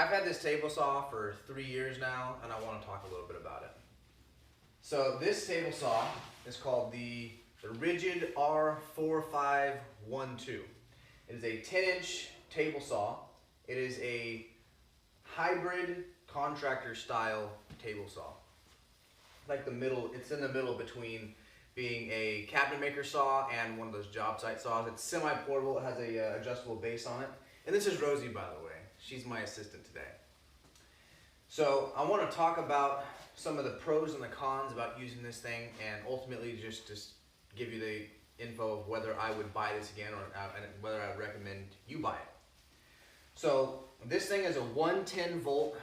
I've had this table saw for 3 years now, and I want to talk a little bit about it. So this table saw is called the Rigid R4512. It is a 10-inch table saw. It is a hybrid contractor style table saw. Like the middle, it's in the middle between being a cabinet maker saw and one of those job site saws. It's semi-portable, it has a adjustable base on it. And this is Rosie, by the way. She's my assistant today. So I want to talk about some of the pros and the cons about using this thing, and ultimately just give you the info of whether I would buy this again or whether I would recommend you buy it. So this thing is a 110 volt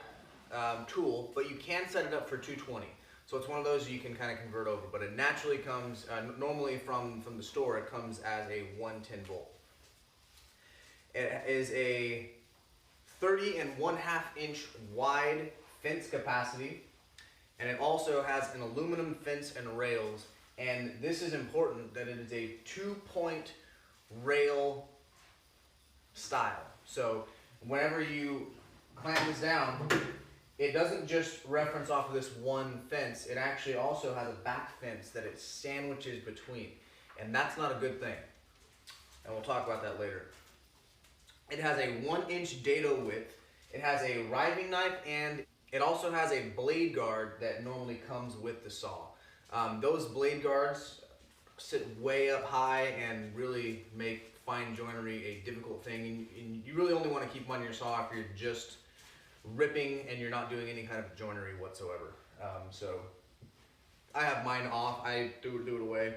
tool, but you can set it up for 220. So it's one of those you can kind of convert over, but it naturally comes, normally from the store, it comes as a 110 volt. It is a 30.5 inch wide fence capacity, and it also has an aluminum fence and rails, and this is important that it is a 2-point rail style. So whenever you clamp this down, it doesn't just reference off of this one fence, it actually also has a back fence that it sandwiches between, and that's not a good thing, and we'll talk about that later. It has a 1-inch dado width, it has a riving knife, and it also has a blade guard that normally comes with the saw. Those blade guards sit way up high and really make fine joinery a difficult thing, and you really only want to keep them on your saw if you're just ripping and you're not doing any kind of joinery whatsoever. So I have mine off, I do it away,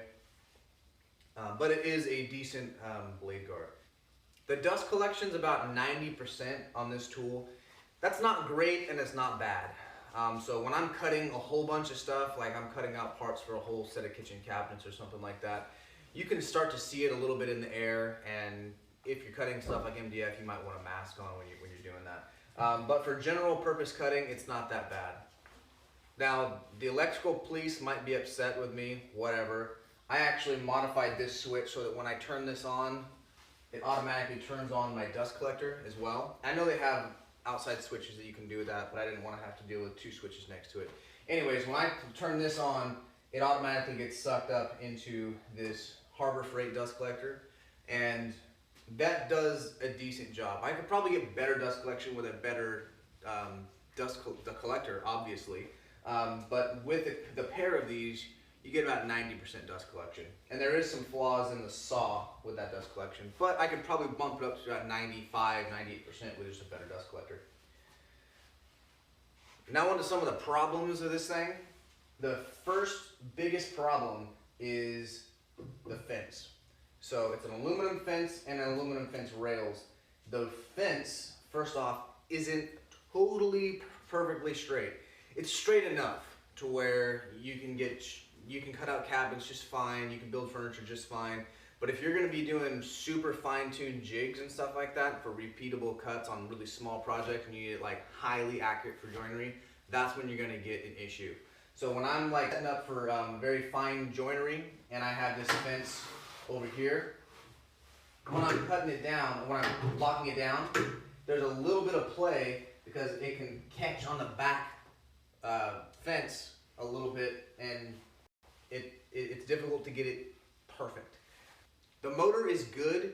but it is a decent blade guard. The dust collection is about 90% on this tool. That's not great and it's not bad. So when I'm cutting a whole bunch of stuff, like I'm cutting out parts for a whole set of kitchen cabinets or something like that, you can start to see it a little bit in the air, and if you're cutting stuff like MDF, you might want a mask on when you're doing that. But for general purpose cutting, it's not that bad. Now, the electrical police might be upset with me, whatever. I actually modified this switch so that when I turn this on, it automatically turns on my dust collector as well. I know they have outside switches that you can do with that, but I didn't want to have to deal with 2 switches next to it. Anyways, when I turn this on, it automatically gets sucked up into this Harbor Freight dust collector, and that does a decent job. I could probably get better dust collection with a better the collector, obviously, but with the pair of these, you get about 90% dust collection. And there is some flaws in the saw with that dust collection, but I could probably bump it up to about 95, 98% with just a better dust collector. Now on to some of the problems of this thing. The first biggest problem is the fence. So it's an aluminum fence and an aluminum fence rails. The fence, first off, isn't totally perfectly straight. It's straight enough to where you can cut out cabinets just fine, you can build furniture just fine, but if you're going to be doing super fine-tuned jigs and stuff like that for repeatable cuts on really small projects and you need it like highly accurate for joinery, that's when you're going to get an issue. So when I'm like setting up for very fine joinery and I have this fence over here, when I'm cutting it down, when I'm locking it down, there's a little bit of play because it can catch on the back fence a little bit, and it's difficult to get it perfect. The motor is good.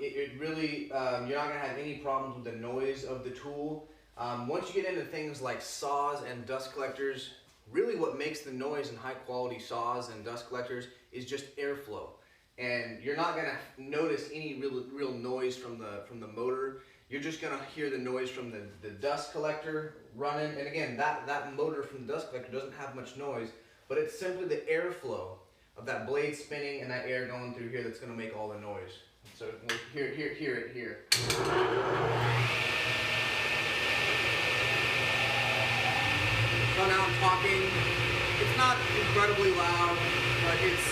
It really, you're not going to have any problems with the noise of the tool. Once you get into things like saws and dust collectors, really what makes the noise in high quality saws and dust collectors is just airflow. And you're not going to notice any real noise from the motor. You're just going to hear the noise from the dust collector running. And again, that motor from the dust collector doesn't have much noise, but it's simply the airflow of that blade spinning and that air going through here that's going to make all the noise. So hear it here. So now I'm talking. It's not incredibly loud, but it's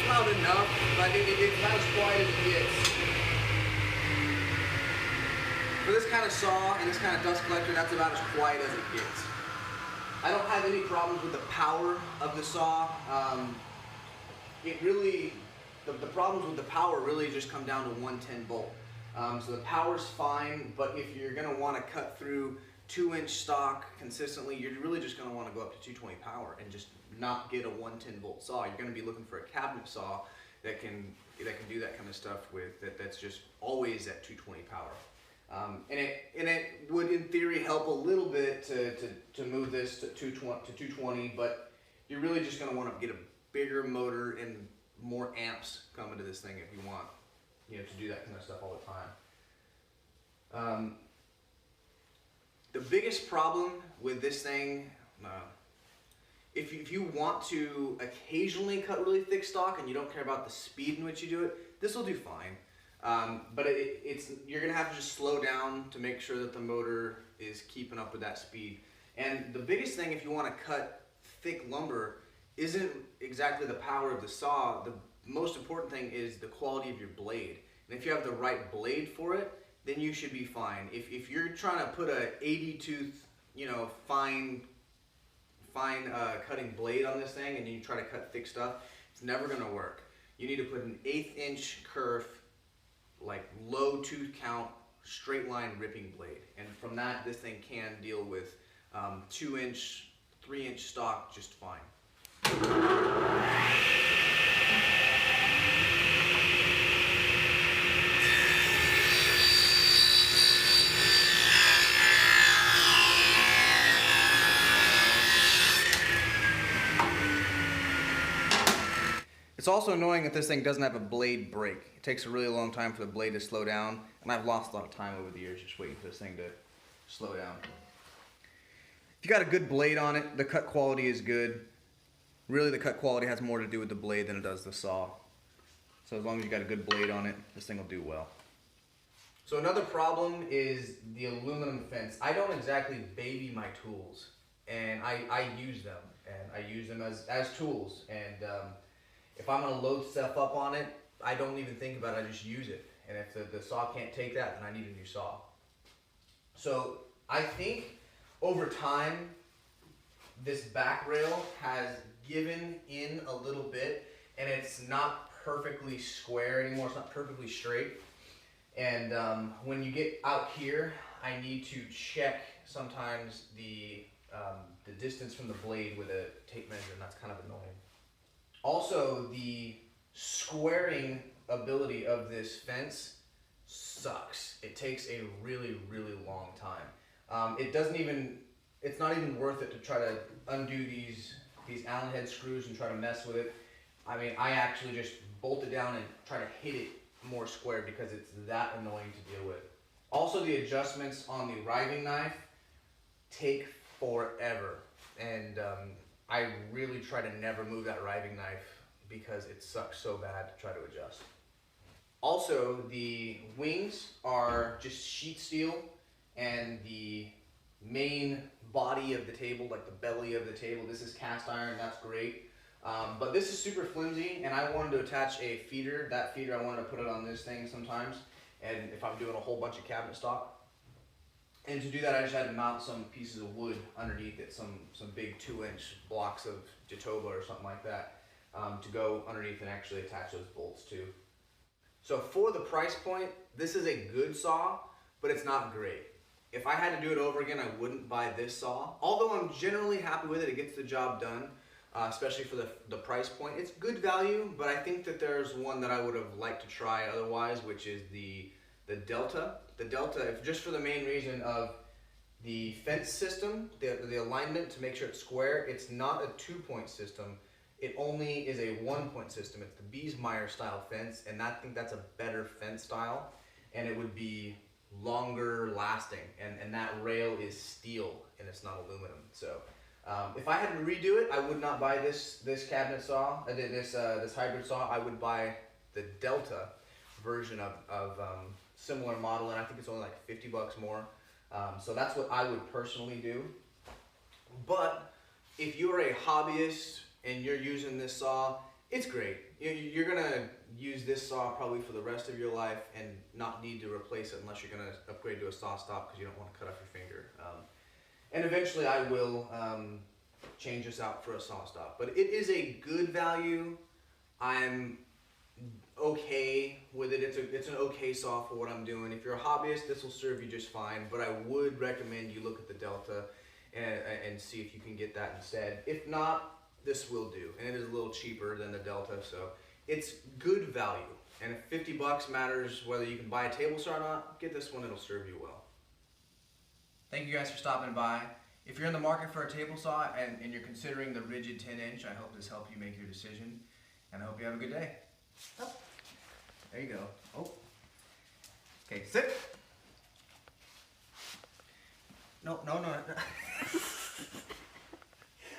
loud enough, but it's not as quiet as it gets. For this kind of saw and this kind of dust collector, that's about as quiet as it gets. I don't have any problems with the power of the saw. The problems with the power really just come down to 110 volt. So the power's fine, but if you're gonna wanna cut through 2-inch stock consistently, you're really just gonna wanna go up to 220 power and just not get a 110 volt saw. You're gonna be looking for a cabinet saw that can do that kind of stuff that's just always at 220 power. And it would in theory help a little bit to move this to 220, but you're really just gonna wanna get a bigger motor and more amps coming to this thing if you want, to do that kind of stuff all the time. The biggest problem with this thing, if you want to occasionally cut really thick stock and you don't care about the speed in which you do it, this will do fine. But you're gonna have to just slow down to make sure that the motor is keeping up with that speed. And the biggest thing if you want to cut thick lumber isn't exactly the power of the saw. The most important thing is the quality of your blade. And if you have the right blade for it, then you should be fine. If you're trying to put a 80 tooth, fine cutting blade on this thing and you try to cut thick stuff, it's never gonna work. You need to put an 1/8 inch kerf, like low tooth count, straight line ripping blade. And from that, this thing can deal with 2-inch, 3-inch stock just fine. It's also annoying that this thing doesn't have a blade break. It takes a really long time for the blade to slow down, and I've lost a lot of time over the years just waiting for this thing to slow down. If you got a good blade on it, the cut quality is good. Really, the cut quality has more to do with the blade than it does the saw. So as long as you got a good blade on it, this thing will do well. So another problem is the aluminum fence. I don't exactly baby my tools, and I use them, and I use them as tools. And if I'm gonna load stuff up on it, I don't even think about it, I just use it. And if the saw can't take that, then I need a new saw. So I think over time, this back rail has given in a little bit, and it's not perfectly square anymore, it's not perfectly straight. And when you get out here, I need to check sometimes the distance from the blade with a tape measure, and that's kind of annoying. Also, the squaring ability of this fence sucks. It takes a really, really long time. It's not even worth it to try to undo these Allen head screws and try to mess with it. I mean, I actually just bolt it down and try to hit it more square because it's that annoying to deal with. Also, the adjustments on the riving knife take forever, and I really try to never move that riving knife because it sucks so bad to try to adjust. Also, the wings are just sheet steel, and the main body of the table, like the belly of the table, this is cast iron. That's great. But this is super flimsy, and I wanted to attach a feeder. That feeder, I wanted to put it on this thing sometimes, and if I'm doing a whole bunch of cabinet stock. And to do that, I just had to mount some pieces of wood underneath it, some big 2-inch blocks of Jatoba or something like that, to go underneath and actually attach those bolts to. So for the price point, this is a good saw, but it's not great. If I had to do it over again, I wouldn't buy this saw. Although I'm generally happy with it, it gets the job done, especially for the price point. It's good value, but I think that there's one that I would have liked to try otherwise, which is the Delta. The Delta, just for the main reason of the fence system, the alignment to make sure it's square. It's not a 2-point system. It only is a 1-point system. It's the Biesmeyer style fence, and I think that's a better fence style, and it would be longer lasting, and that rail is steel and it's not aluminum. So if I had to redo it, I would not buy this cabinet saw, this hybrid saw. I would buy the Delta version of similar model, and I think it's only like $50 more. So that's what I would personally do. But if you're a hobbyist and you're using this saw, it's great. You're gonna use this saw probably for the rest of your life and not need to replace it unless you're gonna upgrade to a saw stop because you don't want to cut off your finger. And eventually I will change this out for a saw stop. But it is a good value. I'm okay with it. It's an okay saw for what I'm doing. If you're a hobbyist, this will serve you just fine, but I would recommend you look at the Delta and see if you can get that instead. If not, this will do, and it is a little cheaper than the Delta, so it's good value. And if 50 bucks matters whether you can buy a table saw or not, get this one, it'll serve you well. Thank you guys for stopping by. If you're in the market for a table saw and you're considering the rigid 10-inch, I hope this helped you make your decision, and I hope you have a good day. Oh, there you go. Oh. Okay, sit. No.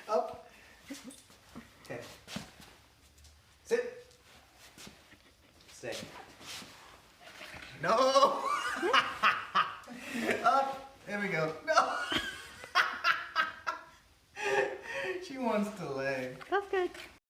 Up. Okay. Sit. Stay. No. Up. There we go. No. She wants to lay.